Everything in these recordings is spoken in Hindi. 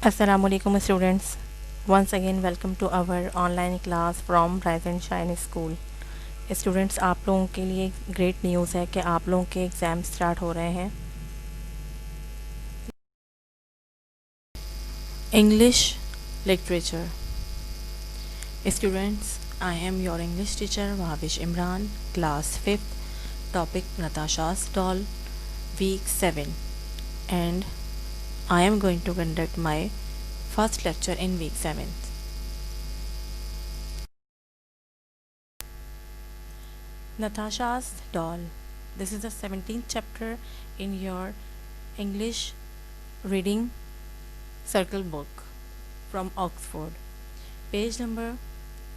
Assalamualaikum students. Once again welcome to our online class from Rise and Shine School. Students आप लोगों के लिए ग्रेट न्यूज़ है कि आप लोगों के एग्ज़ाम स्टार्ट हो रहे हैं. English literature. Students, I am your English teacher Wahavish Imran, class 5th, topic Natasha's doll, week 7, and I am going to conduct my first lecture in week 7. Natasha's doll. This is the 17th chapter in your English reading circle book from Oxford. Page number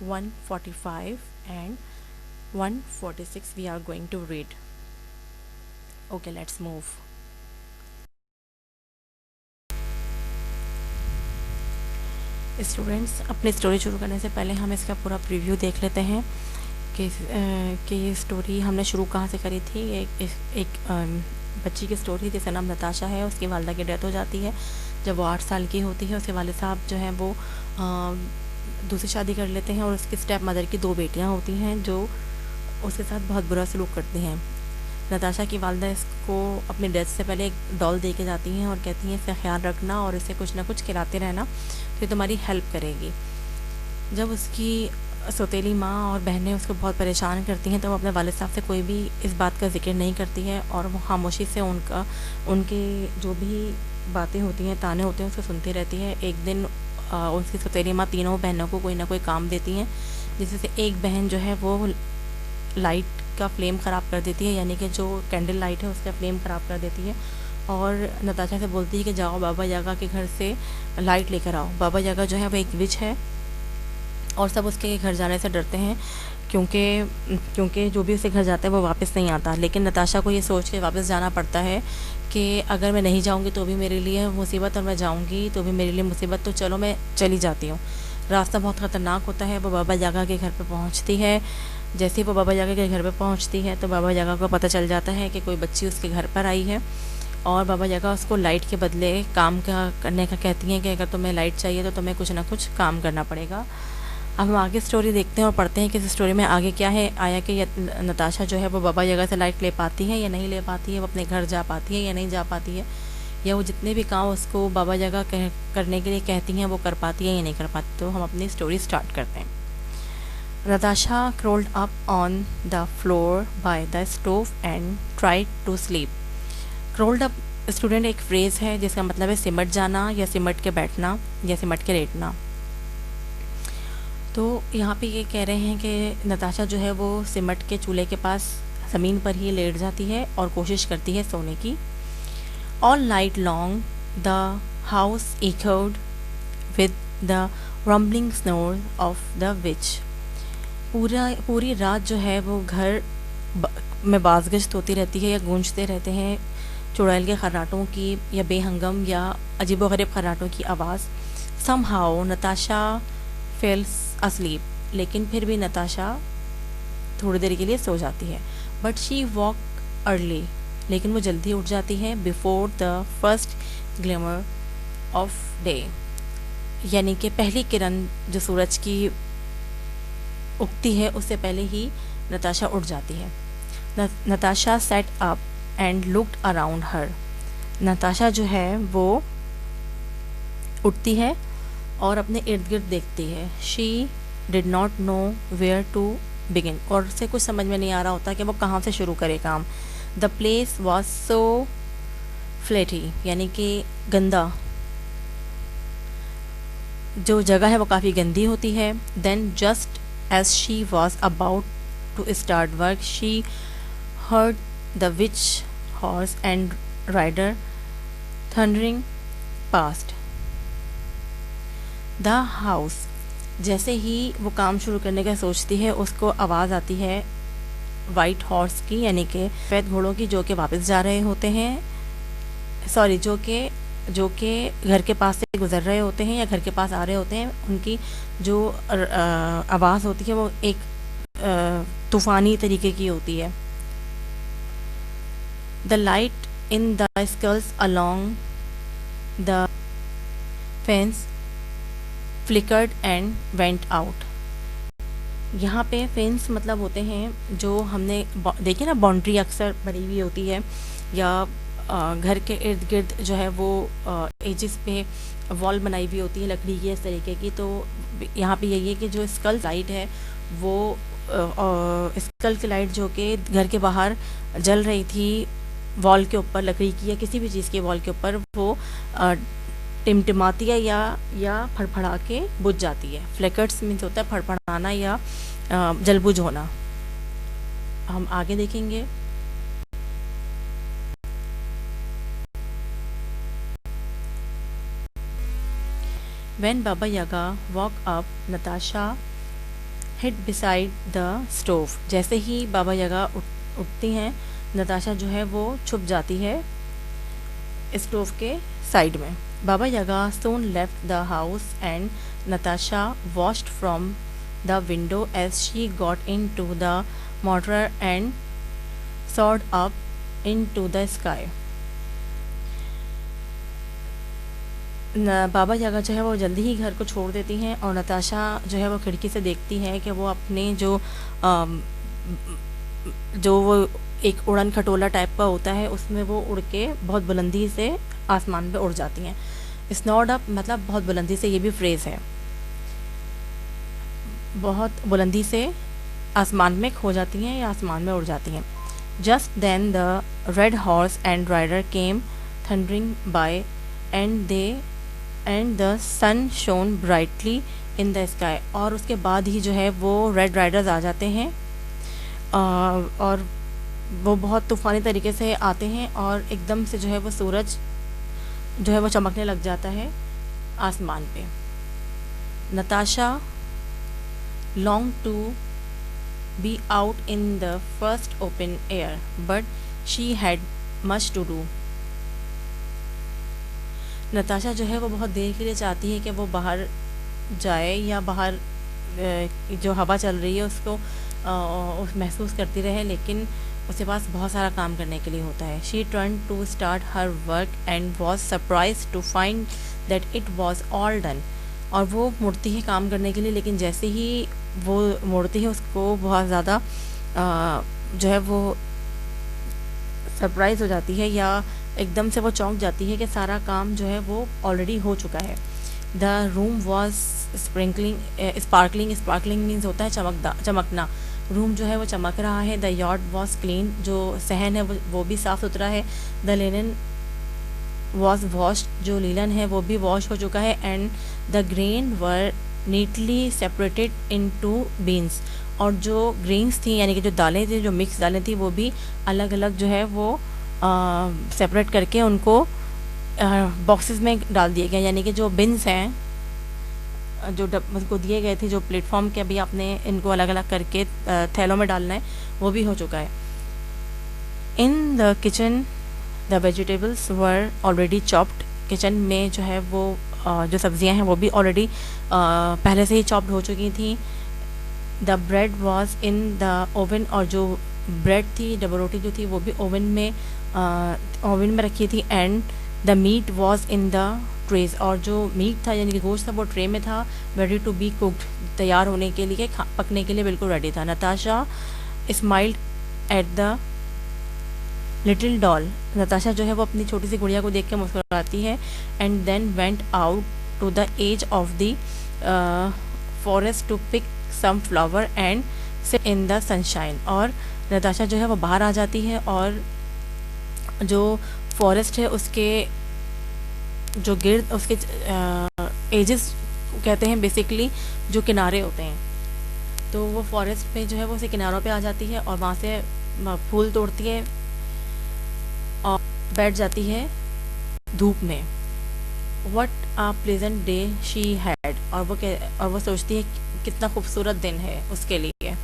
145 and 146 we are going to read. Okay, let's move. Students, अपनी स्टोरी शुरू करने से पहले हम इसका पूरा प्रीव्यू देख लेते हैं कि ये स्टोरी हमने शुरू कहाँ से करी थी. एक बच्ची की स्टोरी जिसका नाम नताशा है. उसकी वालदा की डेथ हो जाती है जब वो 8 साल की होती है. उसके वालिद साहब जो हैं वो दूसरी शादी कर लेते हैं और उसकी स्टेप मदर की 2 बेटियां होती हैं जो उसके साथ बहुत बुरा सलूक करती हैं. नताशा की वालदा इसको अपनी डेथ से पहले एक डॉल दे के जाती हैं और कहती हैं इसे ख्याल रखना और इसे कुछ ना कुछ खिलाते रहना तो ये तुम्हारी हेल्प करेगी. जब उसकी सौतेली माँ और बहनें उसको बहुत परेशान करती हैं तो वो अपने वालिद साहब से कोई भी इस बात का जिक्र नहीं करती है और वो खामोशी से उनके जो भी बातें होती हैं, ताने होते हैं, उसको सुनती रहती है. एक दिन उसकी सौतेली माँ तीनों बहनों को कोई ना कोई काम देती हैं, जिसमें से एक बहन जो है वो लाइट का फ्लेम ख़राब कर देती है, यानी कि जो कैंडल लाइट है उसका फ्लेम ख़राब कर देती है और नताशा से बोलती है कि जाओ बाबा यागा के घर से लाइट लेकर आओ. बाबा यागा जो है वो एक विच है और सब उसके घर जाने से डरते हैं क्योंकि जो भी उसके घर जाता है वो वापस नहीं आता. लेकिन नताशा को ये सोच के वापस जाना पड़ता है कि अगर मैं नहीं जाऊंगी तो भी मेरे लिए मुसीबत और मैं जाऊंगी तो भी मेरे लिए मुसीबत, तो चलो मैं चली जाती हूँ. रास्ता बहुत ख़तरनाक होता है. वो बाबा यागा के घर पर पहुँचती है. जैसे ही वो बाबा यागा के घर पर पहुँचती है तो बाबा यागा को पता चल जाता है कि कोई बच्ची उसके घर पर आई है और बाबा यागा उसको लाइट के बदले काम करने का कहती हैं कि अगर तुम्हें लाइट चाहिए तो तुम्हें कुछ ना कुछ काम करना पड़ेगा. अब हम आगे स्टोरी देखते हैं और पढ़ते हैं कि इस स्टोरी में आगे क्या है. आया कि नताशा जो है वो बाबा यागा से लाइट ले पाती है या नहीं ले पाती है, वो अपने घर जा पाती है या नहीं जा पाती है, या वो जितने भी काम उसको बाबा यागा करने के लिए कहती हैं वो कर पाती है या नहीं कर पाती. तो हम अपनी स्टोरी स्टार्ट करते हैं. Natasha crawled up on the floor by the stove and tried to sleep. Crawled up student एक फ्रेज़ है जिसका मतलब है सिमट जाना या सिमट के बैठना या सिमट के लेटना. तो यहाँ पे ये कह रहे हैं कि नताशा जो है वो सिमट के चूल्हे के पास ज़मीन पर ही लेट जाती है और कोशिश करती है सोने की. All night long the house echoed with the rumbling snores of the witch. पूरी रात जो है वो घर में बाज़गश्त होती रहती है या गूंजते रहते हैं चुड़ैल के खर्राटों की या बेहंगम या अजीबोगरीब खर्राटों की आवाज़. समहाउ नताशा फेल्स अस्लीप, लेकिन फिर भी नताशा थोड़ी देर के लिए सो जाती है. बट शी वॉक अर्ली, लेकिन वो जल्दी उठ जाती है. Before the first glimmer of day, यानी कि पहली किरण जो सूरज की उगती है उससे पहले ही नताशा उठ जाती है. Natasha set up and looked around her. Natasha जो है वो उठती है और अपने इर्द गिर्द देखती है. She did not know where to begin, और उसे कुछ समझ में नहीं आ रहा होता कि वो कहाँ से शुरू करे काम. द प्लेस वॉज सो फ्लेटी, यानी कि गंदा, जो जगह है वो काफ़ी गंदी होती है. Then just as she was about to start work, she heard the witch horse and rider thundering past the house. जैसे ही वो काम शुरू करने का सोचती है उसको आवाज़ आती है वाइट हॉर्स की, यानी कि सफ़ेद घोड़ों की, जो कि वापस जा रहे होते हैं, सॉरी जो कि घर के पास से गुज़र रहे होते हैं या घर के पास आ रहे होते हैं. उनकी जो आवाज़ होती है वो एक तूफ़ानी तरीके की होती है. The light in the skulls along the fence flickered and went out. यहाँ पे फेंस मतलब होते हैं जो हमने देखिए ना, बाउंड्री अक्सर बनी हुई होती है या घर के इर्द गिर्द जो है वो एजिस पे वॉल बनाई हुई होती है लकड़ी की इस तरीके की। तो यहाँ पे यही है कि जो स्कल लाइट है वो स्कल की लाइट जो कि घर के बाहर जल रही थी वॉल के ऊपर, लकड़ी की या किसी भी चीज़ के वॉल के ऊपर, वो टिमटिमाती है या फड़फड़ा के बुझ जाती है। फ्लिकर्स मीन्स होता है फड़फड़ाना या जलबुझ होना। हम आगे देखेंगे। When Baba Yaga woke up, Natasha hid beside the stove। जैसे ही बाबा यागा उठती हैं, नताशा जो है वो छुप जाती है स्टोव के साइड में। बाबा यागा soon left the house and Natasha watched from the window as she got into the motor and soared up into the sky। बाबा यागा जो है वो जल्दी ही घर को छोड़ देती हैं और नताशा जो है वो खिड़की से देखती है कि वो अपने जो वो एक उड़न खटोला टाइप का होता है उसमें वो उड़ के बहुत बुलंदी से आसमान पे उड़ जाती हैं। स्नॉड अप मतलब बहुत बुलंदी से, ये भी फ्रेज़ है, बहुत बुलंदी से आसमान में खो जाती हैं या आसमान में उड़ जाती हैं। Just then the red horse and rider came thundering by and the sun shone brightly in the sky. और उसके बाद ही जो है वो रेड राइडर्स आ जाते हैं और वो बहुत तूफ़ानी तरीके से आते हैं और एकदम से जो है वो सूरज जो है वो चमकने लग जाता है आसमान पे। Natasha long to be out in the first open air but she had much to do. Natasha जो है वो बहुत देर के लिए चाहती है कि वो बाहर जाए या बाहर जो हवा चल रही है उसको महसूस करती रहे, लेकिन उसके पास बहुत सारा काम करने के लिए होता है। She turn to start her work and was surprise to find that it was all done. और वो मुड़ती है काम करने के लिए, लेकिन जैसे ही वो मुड़ती है उसको बहुत ज़्यादा जो है वो सरप्राइज़ हो जाती है या एकदम से वो चौंक जाती है कि सारा काम जो है वो ऑलरेडी हो चुका है। The room was sparkling means होता है चमकना। रूम जो है वो चमक रहा है। द यॉर्ड वॉज क्लीन, जो सहन है वो भी साफ़ सुथरा है। द लिनन वॉज वॉश्ड, जो लीलन है वो भी वॉश हो चुका है। And the grain were neatly separated into beans, और जो ग्रेन्स थी यानी कि जो दालें थी, जो मिक्स दालें थी, वो भी अलग अलग जो है वो सेपरेट करके उनको बॉक्सेस में डाल दिए गए, यानी कि जो बिन्स हैं जो उनको दिए गए थे, जो प्लेटफॉर्म के अभी आपने इनको अलग अलग करके थैलों में डालना है, वो भी हो चुका है। In the kitchen the vegetables were already chopped. Kitchen में जो है वो जो सब्जियां हैं वो भी ऑलरेडी पहले से ही चॉप्ड हो चुकी थी। The bread was in the oven, और जो ब्रेड थी, डबल रोटी जो थी, वो भी ओवन में रखी थी। And the meat was in the trays, और जो मीट था यानी कि गोश्त था वो ट्रे में था, रेडी टू बी कुक्ड, तैयार होने के लिए, पकने के लिए बिल्कुल रेडी था। Natasha smiled at the little doll. Natasha जो है वो अपनी छोटी सी गुड़िया को देख के मुस्कुराती है। And then went out to the edge of the forest to pick some flower and sit in the sunshine. और नताशा जो है वो बाहर आ जाती है और जो फॉरेस्ट है उसके जो गिर्द, उसके एजेस कहते हैं बेसिकली, जो किनारे होते हैं, तो वो फॉरेस्ट पे जो है वो उसे किनारों पे आ जाती है और वहाँ से फूल तोड़ती है और बैठ जाती है धूप में। What a pleasant day she had, और वो सोचती है कितना खूबसूरत दिन है उसके लिए।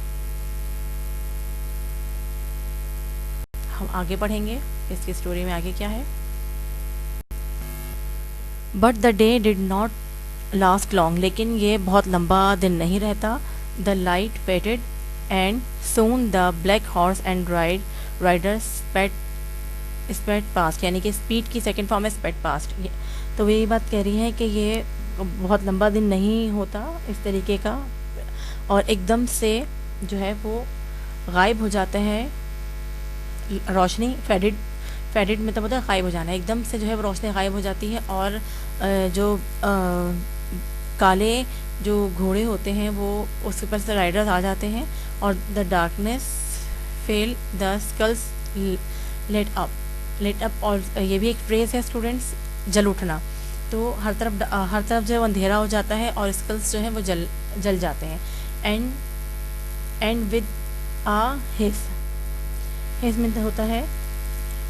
हम आगे पढ़ेंगे इसकी स्टोरी में आगे क्या है। But the day did not last long, लेकिन ये बहुत लंबा दिन नहीं रहता। The light faded and soon the black horse and rider sped past, यानी कि स्पीड की सेकेंड फॉर्म है स्पेड पास्ट। तो वो यही बात कह रही हैं कि ये बहुत लंबा दिन नहीं होता इस तरीके का, और एकदम से जो है वो गायब हो जाते हैं रोशनी। फेडेड, फेडेड मतलब होता है गायब हो जाना, एकदम से जो है वो रोशनी गायब हो जाती है, और जो काले जो घोड़े होते हैं वो उसके ऊपर से राइडर्स आ जाते हैं, और the darkness fell the skulls lit up. और ये भी एक फ्रेज है स्टूडेंट्स, जल उठना। तो हर तरफ जो है वो अंधेरा हो जाता है और स्कल्स जो है वो जल जाते हैं। एंड विद आ हिस में होता है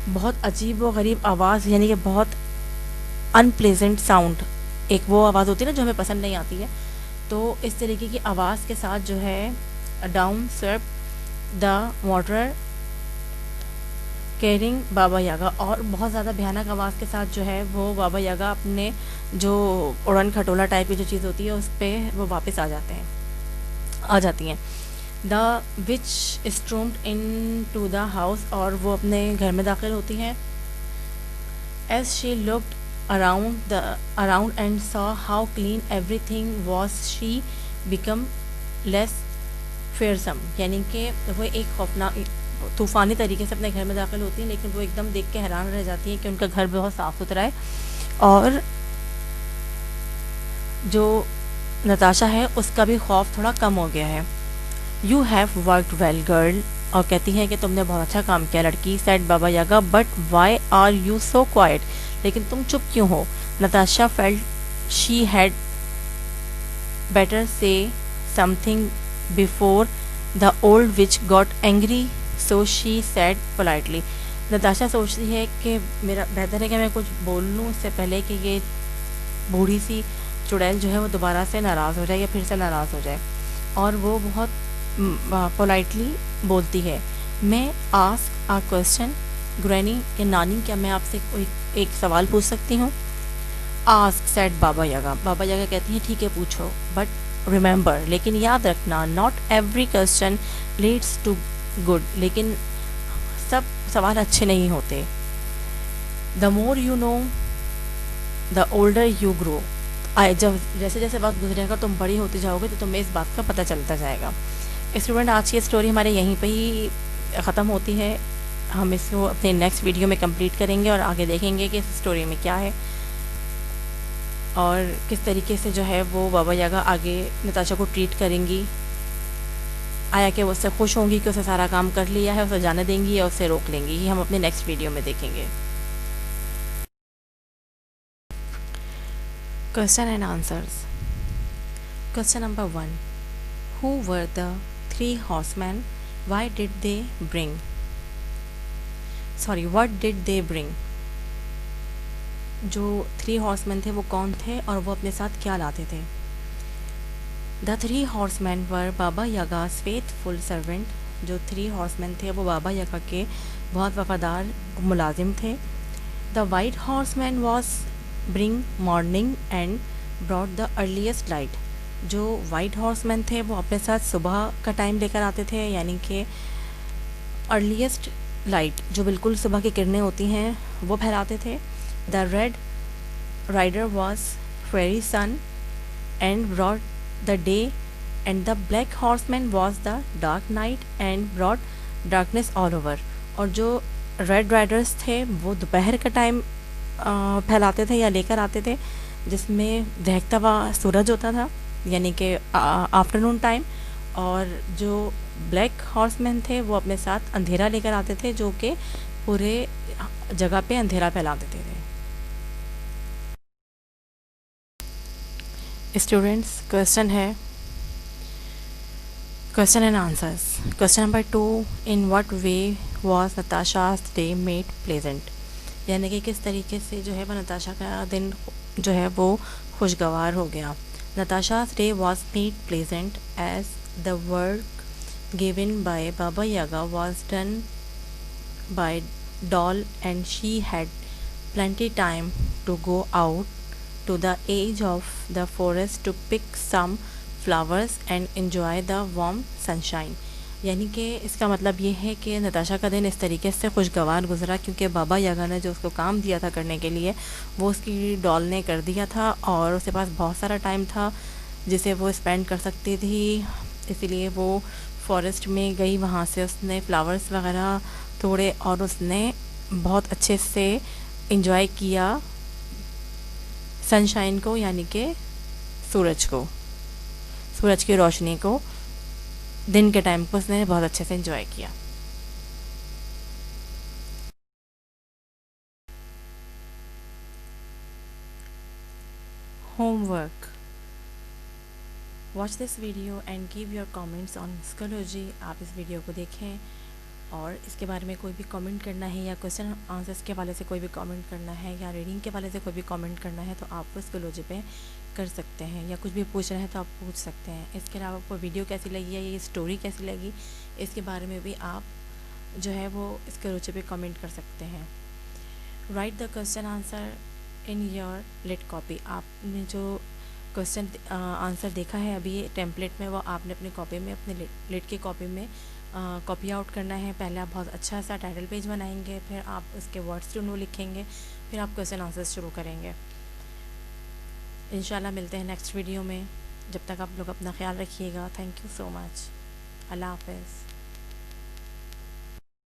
बहुत अजीब व गरीब आवाज़, यानी कि बहुत अनप्लेजेंट साउंड। एक वो आवाज़ होती है ना जो हमें पसंद नहीं आती है, तो इस तरीके की आवाज़ के साथ जो है डाउन सर्प द वाटर कैरिंग बाबा यागा, और बहुत ज़्यादा भयानक आवाज़ के साथ जो है वो बाबा यागा अपने जो उड़न खटोला टाइप की जो चीज़ होती है उस पर वो वापस आ जाती हैं। The witch stormed into the house, और वो अपने घर में दाखिल होती हैं। As she looked around and saw how clean everything was, she become less fearsome, यानी कि वो एक खौफनाक तूफ़ानी तरीके से अपने घर में दाखिल होती हैं, लेकिन वो एकदम देख के हैरान रह जाती हैं कि उनका घर बहुत साफ़ सुथरा है, और जो नताशा है उसका भी खौफ थोड़ा कम हो गया है। You have worked well girl, और कहती हैं कि तुमने बहुत अच्छा काम किया लड़की। Said Baba Yaga, but why are you so quiet, लेकिन तुम चुप क्यों हो। Natasha felt she had better say something before the old witch got angry, so she said politely. Natasha सोचती है कि मेरा बेहतर है कि मैं कुछ बोल लूँ इससे पहले कि ये बूढ़ी सी चुड़ैल जो है वो दोबारा से नाराज़ हो जाए या फिर से नाराज़ हो जाए, और वो बहुत पोलाइटली बोलती है। मैं आस्क आ क्वेश्चन ग्रैनी, या नानी, क्या मैं आपसे कोई एक सवाल पूछ सकती हूँ। आस्क सेड बाबा यागा, बाबा यागा कहती हैं ठीक है पूछो, बट रिमेंबर, लेकिन याद रखना, not every question leads to good, लेकिन सब सवाल अच्छे नहीं होते। The more you know the older you grow, जब जैसे जैसे वक्त गुजरेगा तुम बड़ी होती जाओगे तो तुम्हें इस बात का पता चलता जाएगा। स्टूडेंट, आज की स्टोरी हमारे यहीं पे ही ख़त्म होती है। हम इसको अपने नेक्स्ट वीडियो में कंप्लीट करेंगे और आगे देखेंगे कि इस स्टोरी में क्या है और किस तरीके से जो है वो बाबा यागा आगे नताशा को ट्रीट करेंगी। आया कि वो उससे खुश होंगी कि उसने सारा काम कर लिया है, उसे जाने देंगी या उससे रोक लेंगी, ये हम अपने नेक्स्ट वीडियो में देखेंगे। Question and answers. Question number 1, who were the 3 horsemen, what did they bring. जो 3 horsemen थे वो कौन थे और वो अपने साथ क्या लाते थे। The 3 horsemen were Baba Yaga's faithful servant, जो 3 horsemen थे वो बाबा यागा के बहुत वफादार मुलाजिम थे। The white horseman was bring morning and brought the earliest light, जो वाइट हॉर्समैन थे वो अपने साथ सुबह का टाइम लेकर आते थे, यानी कि अर्लीस्ट लाइट, जो बिल्कुल सुबह की किरणें होती हैं, वो फैलाते थे। The red rider was fiery sun and brought the day, and the black horseman was the dark night and brought darkness all over, और जो रेड राइडर्स थे वो दोपहर का टाइम फैलाते थे या लेकर आते थे, जिसमें दहकता हुआ सूरज होता था, यानी कि आफ्टरनून टाइम, और जो ब्लैक हॉर्समैन थे वो अपने साथ अंधेरा लेकर आते थे, जो कि पूरे जगह पे अंधेरा फैला देते थे। स्टूडेंट्स, क्वेश्चन है, question and answers. Question number 2, in what way was Natasha's day made pleasant, यानी कि किस तरीके से जो है वह नताशा का दिन जो है वो खुशगवार हो गया। Natasha's day was made pleasant as the work given by Baba Yaga was done by doll, and she had plenty time to go out to the edge of the forest to pick some flowers and enjoy the warm sunshine. यानी कि इसका मतलब ये है कि नताशा का दिन इस तरीके से खुशगवार गुजरा क्योंकि बाबा यागा ने जो उसको काम दिया था करने के लिए वो उसकी डॉल ने कर दिया था और उसके पास बहुत सारा टाइम था जिसे वो स्पेंड कर सकती थी। इसीलिए वो फॉरेस्ट में गई, वहाँ से उसने फ्लावर्स वगैरह तोड़े और उसने बहुत अच्छे से इंजॉय किया सनशाइन को, यानी कि सूरज को, सूरज की रोशनी को। दिन के टाइम को उसने बहुत अच्छे से इंजॉय किया। Homework, watch this video and give your comments on Schoology. आप इस वीडियो को देखें और इसके बारे में कोई भी कमेंट करना है या क्वेश्चन आंसर्स के वाले से कोई भी कमेंट करना है या रीडिंग के वाले से कोई भी कमेंट करना है तो आप स्कोलॉजी पे कर सकते हैं, या कुछ भी पूछ रहे हैं तो आप पूछ सकते हैं। इसके अलावा आपको वीडियो कैसी लगी या ये स्टोरी कैसी लगी इसके बारे में भी आप जो है वो स्कोलॉजी पे कमेंट कर सकते हैं। Write the question answer in your lit copy. आपने जो क्वेश्चन आंसर देखा है अभी टेम्पलेट में, वो आपने अपनी कॉपी में, अपने लिट की कॉपी में कॉपी आउट करना है। पहले आप बहुत अच्छा सा टाइटल पेज बनाएंगे, फिर आप उसके वर्ड्स टू नो लिखेंगे, फिर आप क्वेश्चन आंसर शुरू करेंगे। इंशाल्लाह मिलते हैं नेक्स्ट वीडियो में। जब तक आप लोग अपना ख्याल रखिएगा। Thank you so much. अल्लाह हाफ़िज़।